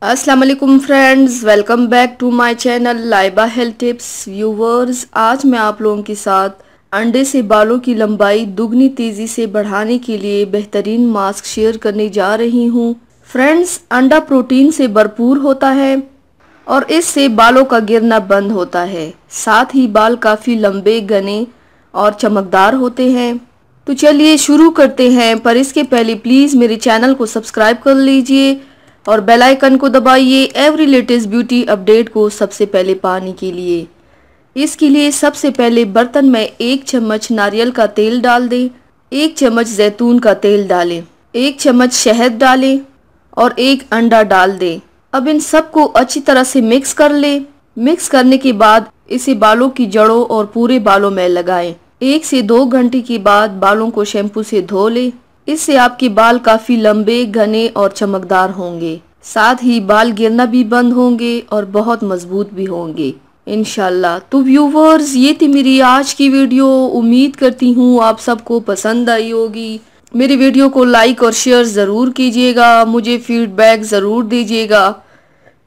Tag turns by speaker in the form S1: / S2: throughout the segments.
S1: अस्सलाम वालेकुम friends, welcome back to my channel Laiba health tips. Viewers, आज मैं आप लोगों के साथ अंडे से बालों की लंबाई दुगनी तेज़ी से बढ़ाने के लिए बेहतरीन मास्क शेयर करने जा रही हूँ। फ्रेंड्स, अंडा प्रोटीन से भरपूर होता है और इससे बालों का गिरना बंद होता है। साथ ही बाल काफ़ी लंबे, घने और चमकदार होते हैं। तो चलिए शुरू करते हैं, पर इसके पहले प्लीज़ मेरे चैनल को सब्सक्राइब कर लीजिए और बेल आइकन को दबाइए एवरी लेटेस्ट ब्यूटी अपडेट को सबसे पहले पाने के लिए। इसके लिए सबसे पहले बर्तन में 1 चम्मच नारियल का तेल डाल दें, 1 चम्मच जैतून का तेल डालें, 1 चम्मच शहद डालें और 1 अंडा डाल दें। अब इन सबको अच्छी तरह से मिक्स कर लें। मिक्स करने के बाद इसे बालों की जड़ों और पूरे बालों में लगाएं। 1 से 2 घंटे के बाद बालों को शैम्पू से धो लें। इससे आपके बाल काफी लंबे, घने और चमकदार होंगे। साथ ही बाल गिरना भी बंद होंगे और बहुत मजबूत भी होंगे इंशाल्लाह। तो व्यूवर्स, ये थी मेरी आज की वीडियो। उम्मीद करती हूँ आप सबको पसंद आई होगी। मेरी वीडियो को लाइक और शेयर ज़रूर कीजिएगा, मुझे फीडबैक ज़रूर दीजिएगा।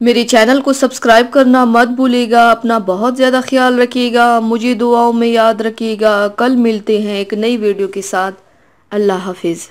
S1: मेरे चैनल को सब्सक्राइब करना मत भूलिएगा। अपना बहुत ज़्यादा ख्याल रखिएगा, मुझे दुआओं में याद रखिएगा। कल मिलते हैं एक नई वीडियो के साथ। अल्लाह हाफिज़।